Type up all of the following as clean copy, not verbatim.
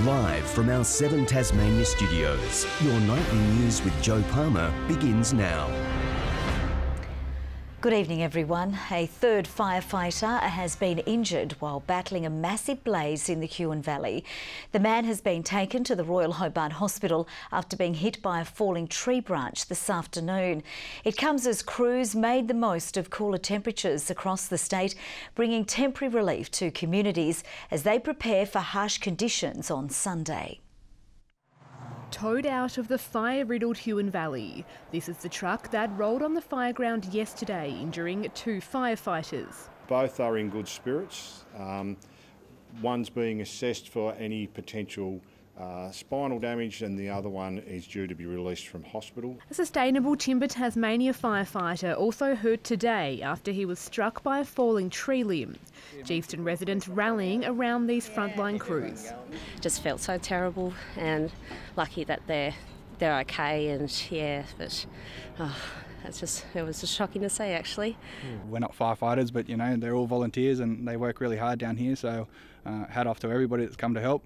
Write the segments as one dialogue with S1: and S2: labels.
S1: Live from our 7 Tasmania studios, your nightly news with Joe Palmer begins now.
S2: Good evening, everyone. A third firefighter has been injured while battling a massive blaze in the HUON Valley. The man has been taken to the Royal Hobart Hospital after being hit by a falling tree branch this afternoon. It comes as crews made the most of cooler temperatures across the state, bringing temporary relief to communities as they prepare for harsh conditions on Sunday.
S3: Towed out of the fire-riddled HUON Valley. This is the truck that rolled on the fire ground yesterday, injuring 2 firefighters.
S4: Both are in good spirits. One's being assessed for any potential spinal damage and the other one is due to be released from hospital.
S3: A Sustainable Timber Tasmania firefighter also hurt today after he was struck by a falling tree limb. GEEVESTON residents rallying around these frontline crews.
S5: Just felt so terrible and lucky that they're okay, and yeah, but it was just shocking to see actually.
S6: We're not firefighters, but you know, they're all volunteers and they work really hard down here, so hat off to everybody that's come to help.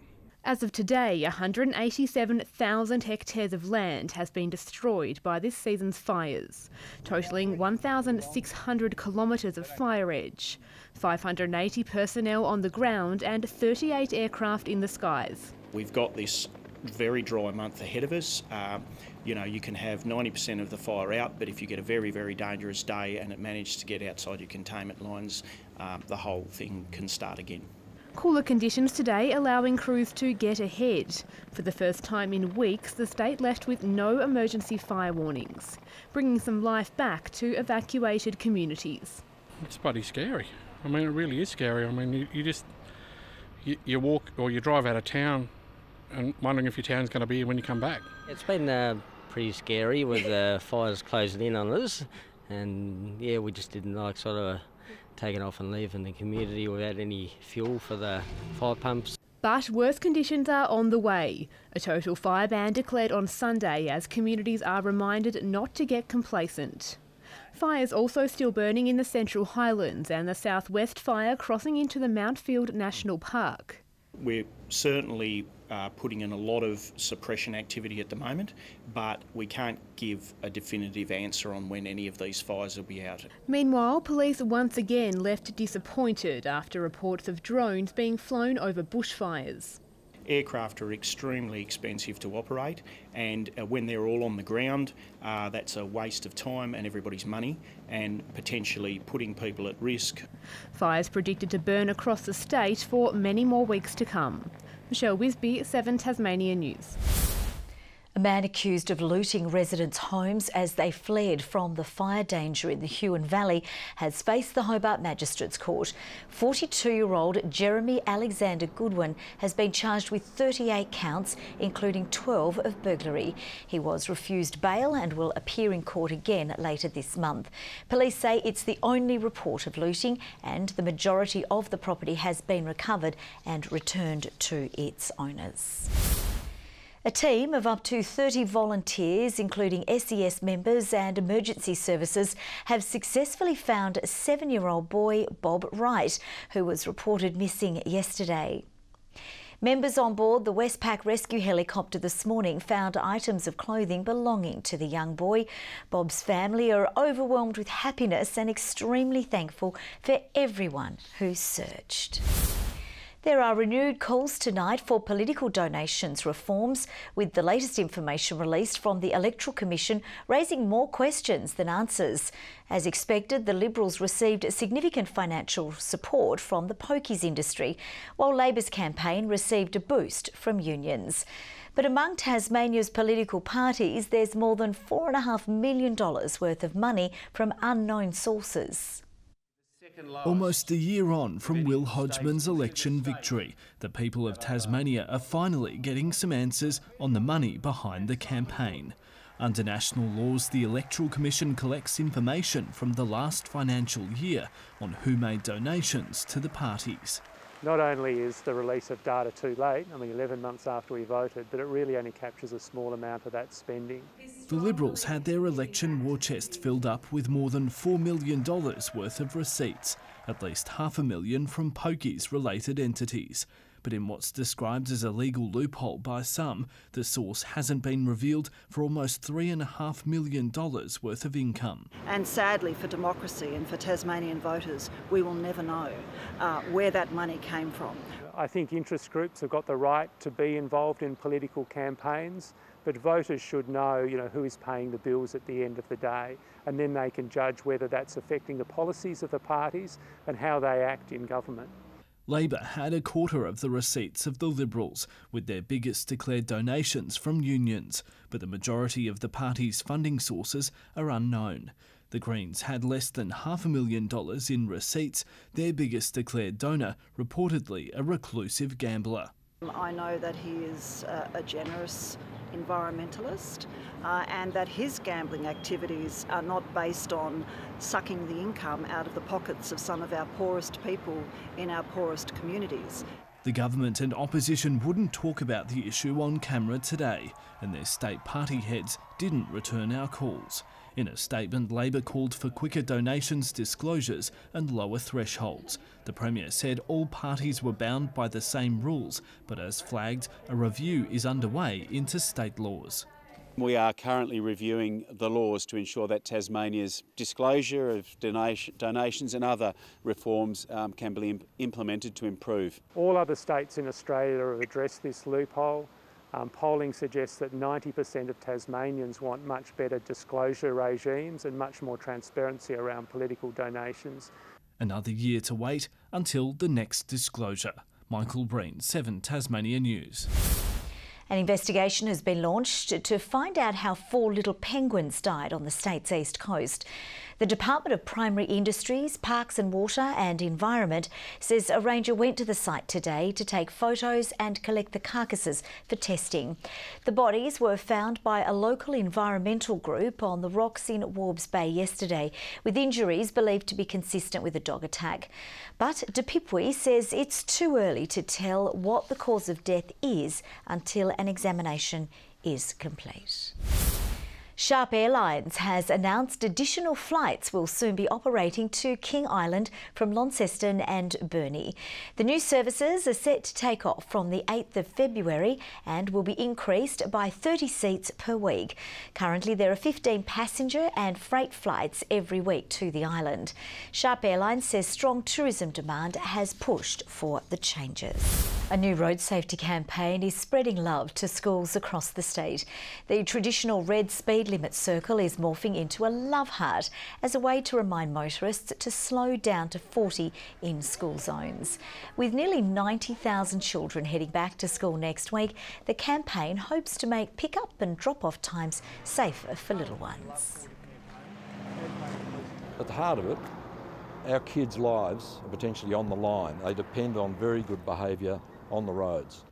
S3: As of today, 187,000 hectares of land has been destroyed by this season's fires, totalling 1,600 kilometres of fire edge, 580 personnel on the ground and 38 aircraft in the skies.
S7: We've got this very dry month ahead of us. You know, you can have 90% of the fire out, but if you get a very, very dangerous day and it manages to get outside your containment lines, the whole thing can start again.
S3: Cooler conditions today allowing crews to get ahead. For the first time in weeks, the state left with no emergency fire warnings, bringing some life back to evacuated communities.
S8: It's bloody scary. I mean, it really is scary. I mean, you walk or you drive out of town and wondering if your town's going to be here when you come back.
S9: It's been pretty scary with the fires closing in on us, and yeah, we just didn't like sort of taking off and leaving the community without any fuel for the fire pumps.
S3: But worse conditions are on the way. A total fire ban declared on Sunday as communities are reminded not to get complacent. Fires also still burning in the Central Highlands and the Southwest fire crossing into the Mountfield National Park.
S7: We're certainly putting in a lot of suppression activity at the moment, but we can't give a definitive answer on when any of these fires will be out.
S3: Meanwhile, police once again left disappointed after reports of drones being flown over bushfires.
S7: Aircraft are extremely expensive to operate, and when they're all on the ground, that's a waste of time and everybody's money, and potentially putting people at risk.
S3: Fires predicted to burn across the state for many more weeks to come. Michelle WISBEY, 7 Tasmania News.
S2: A man accused of looting residents' homes as they fled from the fire danger in the HUON Valley has faced the Hobart Magistrates Court. 42-year-old Jeremy Alexander Goodwin has been charged with 38 counts, including 12 of burglary. He was refused bail and will appear in court again later this month. Police say it's the only report of looting, and the majority of the property has been recovered and returned to its owners. A team of up to 30 volunteers, including SES members and emergency services, have successfully found 7-year-old boy Bob Wright, who was reported missing yesterday. Members on board the Westpac rescue helicopter this morning found items of clothing belonging to the young boy. Bob's family are overwhelmed with happiness and extremely thankful for everyone who searched. There are renewed calls tonight for political donations reforms, with the latest information released from the Electoral Commission raising more questions than answers. As expected, the Liberals received significant financial support from the pokies industry, while Labor's campaign received a boost from unions. But among Tasmania's political parties, there's more than $4.5 million worth of money from unknown sources.
S10: Almost a year on from Will Hodgman's election victory, the people of Tasmania are finally getting some answers on the money behind the campaign. Under national laws, the Electoral Commission collects information from the last financial year on who made donations to the parties.
S11: Not only is the release of data too late, 11 months after we voted, but it really only captures a small amount of that spending.
S10: The Liberals had their election war chest filled up with more than $4 million worth of receipts, at least $500,000 from pokies-related entities. but in what's described as a legal loophole by some, the source hasn't been revealed for almost $3.5 million worth of income.
S12: And sadly for democracy and for Tasmanian voters, we will never know where that money came from.
S11: I think interest groups have got the right to be involved in political campaigns, but voters should know, who is paying the bills at the end of the day, and then they can judge whether that's affecting the policies of the parties and how they act in government.
S10: Labor had a quarter of the receipts of the Liberals, with their biggest declared donations from unions, but the majority of the party's funding sources are unknown. The Greens had less than $500,000 in receipts, their biggest declared donor reportedly a reclusive gambler.
S12: I know that he is a generous environmentalist and that his gambling activities are not based on sucking the income out of the pockets of some of our poorest people in our poorest communities.
S10: The government and opposition wouldn't talk about the issue on camera today, and their state party heads didn't return our calls. In a statement, Labor called for quicker donations disclosures and lower thresholds. The Premier said all parties were bound by the same rules, but as flagged, a review is underway into state laws.
S13: We are currently reviewing the laws to ensure that Tasmania's disclosure of donations and other reforms can be implemented to improve.
S11: All other states in Australia have addressed this loophole. Polling suggests that 90% of Tasmanians want much better disclosure regimes and much more transparency around political donations.
S10: Another year to wait until the next disclosure. Michael Breen, 7 Tasmania News.
S2: An investigation has been launched to find out how 4 little penguins died on the state's east coast. The Department of Primary Industries, Parks and Water and Environment says a ranger went to the site today to take photos and collect the carcasses for testing. The bodies were found by a local environmental group on the rocks in WISBEY yesterday, with injuries believed to be consistent with a dog attack. But DPIPWI says it's too early to tell what the cause of death is until an examination is complete. Sharp Airlines has announced additional flights will soon be operating to King Island from Launceston and Burnie. The new services are set to take off from the 8th of February and will be increased by 30 seats per week. Currently there are 15 passenger and freight flights every week to the island. Sharp Airlines says strong tourism demand has pushed for the changes. A new road safety campaign is spreading love to schools across the state. The traditional red speed limit circle is morphing into a love heart as a way to remind motorists to slow down to 40 in school zones. With nearly 90,000 children heading back to school next week, the campaign hopes to make pick-up and drop-off times safer for little ones.
S14: At the heart of it, our kids' lives are potentially on the line. They depend on very good behaviour on the roads.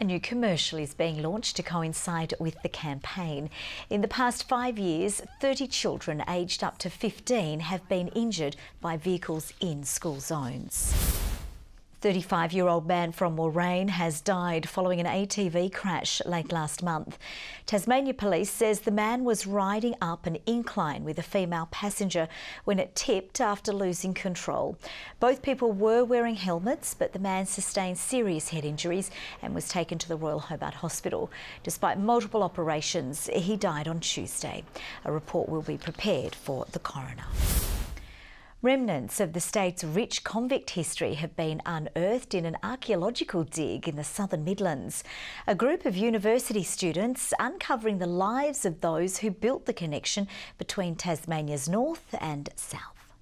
S2: A new commercial is being launched to coincide with the campaign. In the past 5 years, 30 children aged up to 15 have been injured by vehicles in school zones. 35-year-old man from Moraine has died following an ATV crash late last month. Tasmania Police says the man was riding up an incline with a female passenger when it tipped after losing control. Both people were wearing helmets, but the man sustained serious head injuries and was taken to the Royal Hobart Hospital. Despite multiple operations, he died on Tuesday. A report will be prepared for the coroner. Remnants of the state's rich convict history have been unearthed in an archaeological dig in the southern Midlands. A group of university students uncovering the lives of those who built the connection between Tasmania's north and south.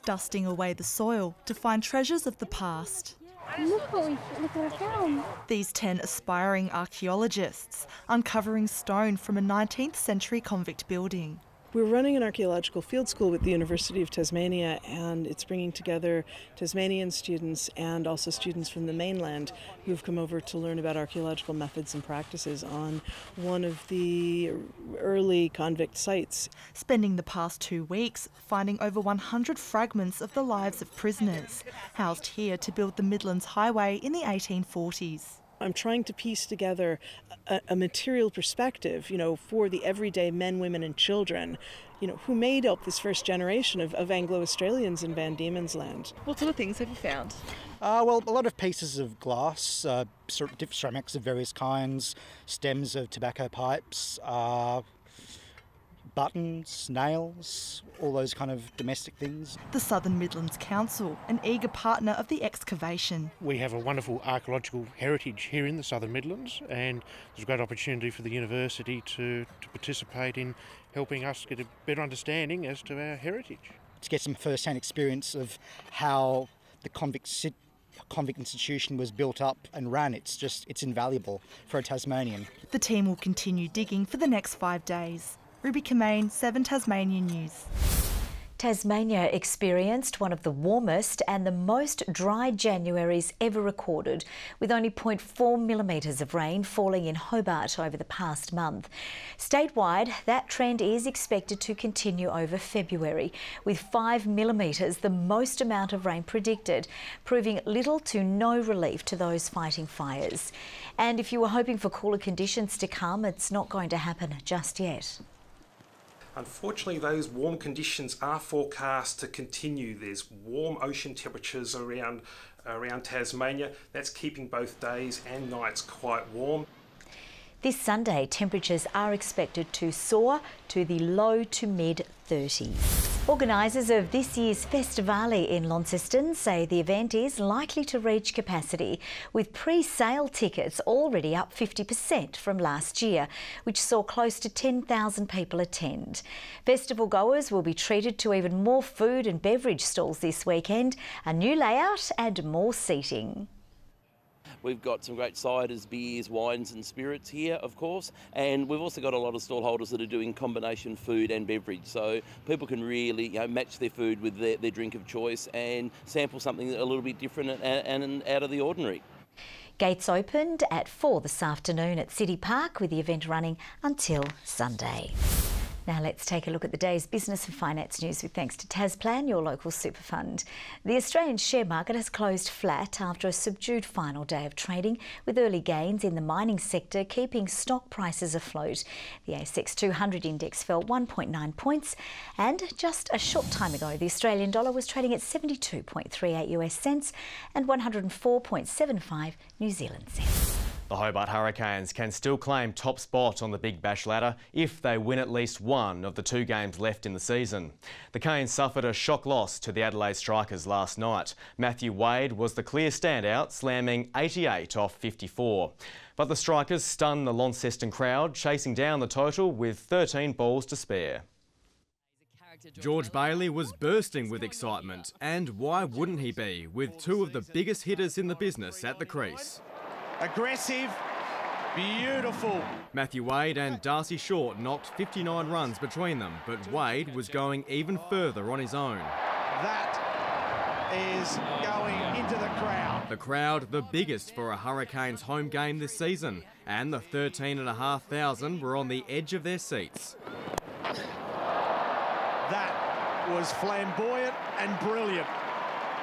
S15: Dusting away the soil to find treasures of the past.
S16: Look what I found.
S15: These 10 aspiring archaeologists uncovering stone from a 19th century convict building.
S17: We're running an archaeological field school with the University of Tasmania, and it's bringing together Tasmanian students and also students from the mainland who've come over to learn about archaeological methods and practices on one of the early convict sites.
S15: Spending the past 2 weeks finding over 100 fragments of the lives of prisoners, housed here to build the Midlands Highway in the 1840s.
S17: I'm trying to piece together a material perspective, for the everyday men, women and children, who made up this first generation of Anglo-Australians in Van Diemen's Land.
S15: What sort of things have you found?
S18: Well, a lot of pieces of glass, ceramics of various kinds, stems of tobacco pipes, buttons, nails, all those kind of domestic things.
S15: The Southern Midlands Council, an eager partner of the excavation.
S19: We have a wonderful archaeological heritage here in the Southern Midlands, and there's a great opportunity for the university to participate in helping us get a better understanding as to our heritage.
S18: To get some first-hand experience of how the convict institution was built up and ran, it's invaluable for a Tasmanian.
S15: The team will continue digging for the next 5 days. Ruby COMMANE, 7 Tasmania News.
S2: Tasmania experienced one of the warmest and the most dry Januaries ever recorded, with only 0.4 millimetres of rain falling in Hobart over the past month. Statewide, that trend is expected to continue over February, with 5 millimetres the most amount of rain predicted, proving little to no relief to those fighting fires. And if you were hoping for cooler conditions to come, it's not going to happen just yet.
S20: Unfortunately, those warm conditions are forecast to continue. There's warm ocean temperatures around Tasmania. That's keeping both days and nights quite warm.
S2: This Sunday, temperatures are expected to soar to the low to mid-30s. Organisers of this year's Festivale in Launceston say the event is likely to reach capacity, with pre-sale tickets already up 50% from last year, which saw close to 10,000 people attend. Festival goers will be treated to even more food and beverage stalls this weekend, a new layout and more seating.
S21: We've got some great ciders, beers, wines and spirits here, of course, and we've also got a lot of stallholders that are doing combination food and beverage, so people can really match their food with their drink of choice and sample something a little bit different and out of the ordinary.
S2: Gates opened at 4 this afternoon at City Park, with the event running until Sunday. Now let's take a look at the day's business and finance news with thanks to Tasplan, your local super fund. The Australian share market has closed flat after a subdued final day of trading, with early gains in the mining sector keeping stock prices afloat. The ASX 200 index fell 1.9 points, and just a short time ago the Australian dollar was trading at 72.38 US cents and 104.75 New Zealand cents.
S22: The Hobart Hurricanes can still claim top spot on the Big Bash ladder if they win at least one of the 2 games left in the season. The Canes suffered a shock loss to the Adelaide Strikers last night. Matthew Wade was the clear standout, slamming 88 off 54. But the Strikers stunned the Launceston crowd, chasing down the total with 13 balls to spare.
S23: George Bailey was bursting with excitement, and why wouldn't he be, with 2 of the biggest hitters in the business at the crease.
S24: Aggressive, beautiful.
S23: Matthew Wade and Darcy Short knocked 59 runs between them, but Wade was going even further on his own.
S24: That is going into the crowd.
S23: The crowd, the biggest for a Hurricanes home game this season, and the 13,500 were on the edge of their seats.
S24: That was flamboyant and brilliant.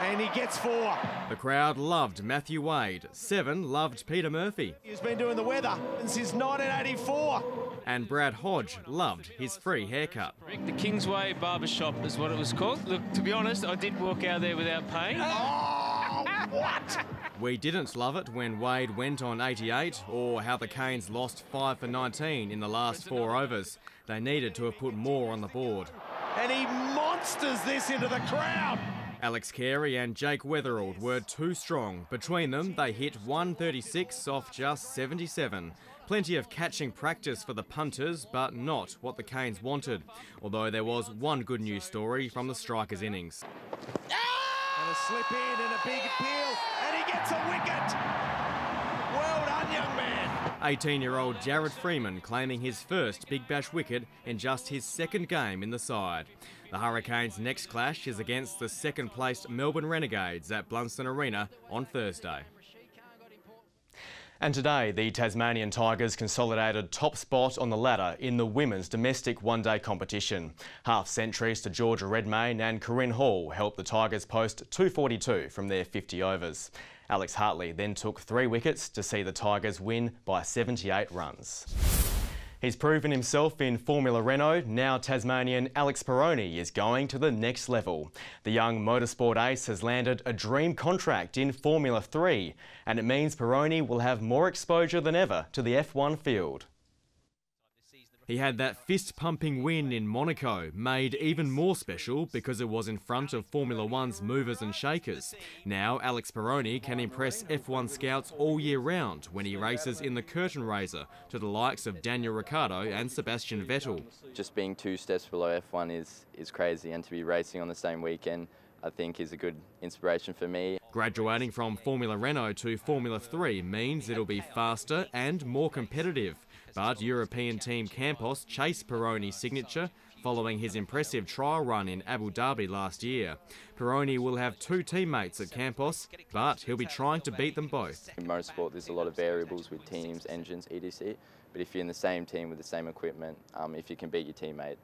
S24: And he gets 4.
S23: The crowd loved Matthew Wade. 7 loved Peter Murphy.
S24: He's been doing the weather since 1984.
S23: And Brad Hodge loved his free haircut.
S25: The Kingsway Barbershop is what it was called. Look, to be honest, I did walk out there without paying.
S24: Oh, what?
S23: We didn't love it when Wade went on 88, or how the Canes lost 5 for 19 in the last 4 overs. They needed to have put more on the board.
S24: And he monsters this into the crowd.
S23: Alex Carey and Jake Weatherald were too strong. Between them, they hit 136 off just 77. Plenty of catching practice for the punters, but not what the Canes wanted. Although there was one good news story from the Strikers' innings.
S24: And a slip in and a big appeal, and he gets a wicket. Well done, young man.
S23: 18-year-old Jared Freeman claiming his first Big Bash wicket in just his 2nd game in the side. The Hurricanes' next clash is against the 2nd-placed Melbourne Renegades at Blunston Arena on Thursday.
S22: And today, the Tasmanian Tigers consolidated top spot on the ladder in the women's domestic one-day competition. Half-centuries to Georgia Redmayne and Corinne Hall helped the Tigers post 242 from their 50 overs. Alex Hartley then took 3 wickets to see the Tigers win by 78 runs. He's proven himself in Formula Renault. Now Tasmanian Alex Peroni is going to the next level. The young motorsport ace has landed a dream contract in Formula 3, and it means Peroni will have more exposure than ever to the F1 field. He had that fist-pumping win in Monaco, made even more special because it was in front of Formula One's movers and shakers. Now Alex Peroni can impress F1 scouts all year round when he races in the curtain raiser to the likes of Daniel Ricciardo and Sebastian Vettel.
S1: Just being 2 steps below F1 is crazy, and to be racing on the same weekend I think is a good inspiration for me.
S23: Graduating from Formula Renault to Formula 3 means it'll be faster and more competitive. But European team Campos chased Peroni's signature following his impressive trial run in Abu Dhabi last year. Peroni will have 2 teammates at Campos, but he'll be trying to beat them both.
S1: In motorsport there's a lot of variables with teams, engines, etc. But if you're in the same team with the same equipment, if you can beat your teammate,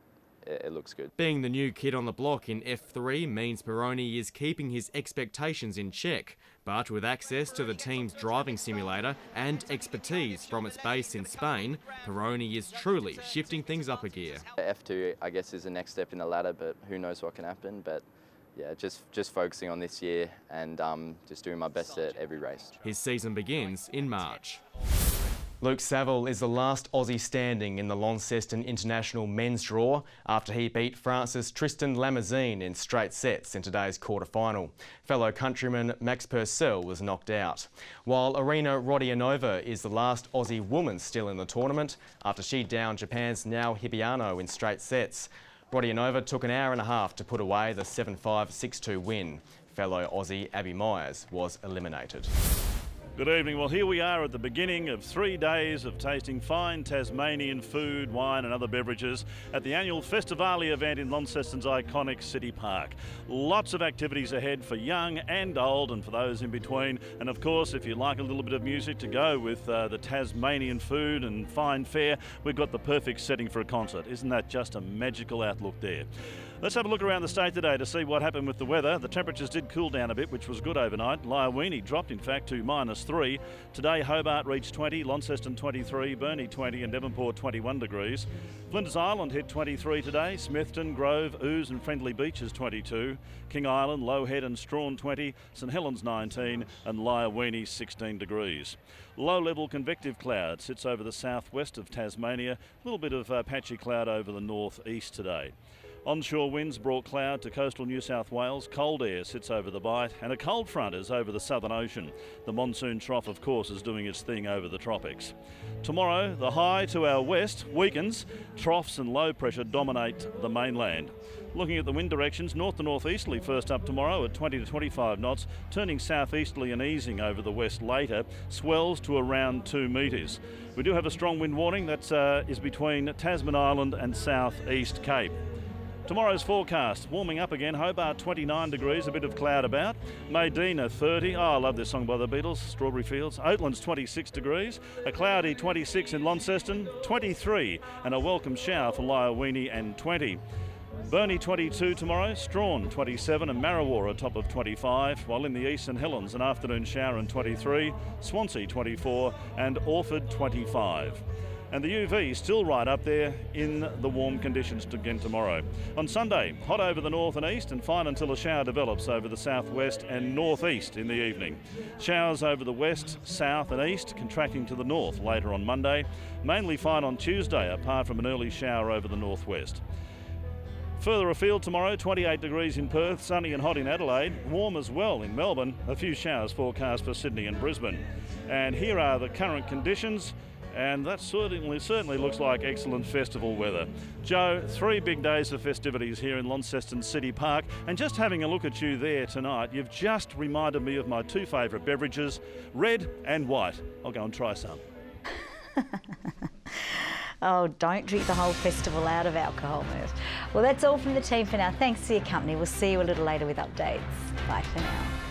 S1: it looks good.
S23: Being the new kid on the block in F3 means Peroni is keeping his expectations in check, but with access to the team's driving simulator and expertise from its base in Spain, Peroni is truly shifting things up a gear.
S1: F2, I guess, is the next step in the ladder, but who knows what can happen. But yeah, just focusing on this year and just doing my best at every race.
S23: His season begins in March.
S22: Luke Saville is the last Aussie standing in the Launceston International men's draw after he beat France's Tristan Lamazine in straight sets in today's quarter-final. Fellow countryman Max Purcell was knocked out, while Arina Rodionova is the last Aussie woman still in the tournament after she downed Japan's Nao Hibiano in straight sets. Rodionova took an hour and a half to put away the 7-5, 6-2 win. Fellow Aussie Abby Myers was eliminated.
S4: Good evening. Well, here we are at the beginning of 3 days of tasting fine Tasmanian food, wine and other beverages at the annual Festivale event in Launceston's iconic City Park. Lots of activities ahead for young and old and for those in between. And of course, if you like a little bit of music to go with the Tasmanian food and fine fare, we've got the perfect setting for a concert. Isn't that just a magical outlook there? Let's have a look around the state today to see what happened with the weather. The temperatures did cool down a bit, which was good overnight. Lyawini dropped, in fact, to -3. Today, Hobart reached 20, Launceston 23, Burnie 20 and Devonport 21 degrees. Flinders Island hit 23 today, Smithton, Grove, Ouse and Friendly Beaches 22, King Island, Low Head and Strawn 20, St Helens 19 and Lyawini 16 degrees. Low-level convective cloud sits over the southwest of Tasmania, a little bit of patchy cloud over the northeast today. Onshore winds brought cloud to coastal New South Wales, cold air sits over the Bight and a cold front is over the Southern Ocean. The monsoon trough, of course, is doing its thing over the tropics. Tomorrow, the high to our west weakens, troughs and low pressure dominate the mainland. Looking at the wind directions, north to northeasterly first up tomorrow at 20 to 25 knots, turning southeasterly and easing over the west later, swells to around 2 metres. We do have a strong wind warning that is between Tasman Island and southeast Cape. Tomorrow's forecast, warming up again, Hobart 29 degrees, a bit of cloud about. Medina 30, I love this song by the Beatles, Strawberry Fields. Oatlands 26 degrees, a cloudy 26 in Launceston, 23 and a welcome shower for Lyawini and 20. Burnie 22 tomorrow, Strawn 27 and Marrawar top of 25, while in the east St Helens an afternoon shower and 23, Swansea 24 and Orford 25. And the UV still right up there in the warm conditions again tomorrow. On Sunday, hot over the north and east and fine until a shower develops over the southwest and northeast in the evening. Showers over the west, south and east, contracting to the north later on Monday. Mainly fine on Tuesday, apart from an early shower over the northwest. Further afield tomorrow, 28 degrees in Perth, sunny and hot in Adelaide, warm as well in Melbourne, a few showers forecast for Sydney and Brisbane. And here are the current conditions. And that certainly looks like excellent festival weather. Joe, 3 big days of festivities here in Launceston City Park, and just having a look at you there tonight, you've just reminded me of my 2 favourite beverages, red and white. I'll go and try some.
S2: Oh, don't drink the whole festival out of alcohol, Mert. Well, that's all from the team for now. Thanks for your company. We'll see you a little later with updates. Bye for now.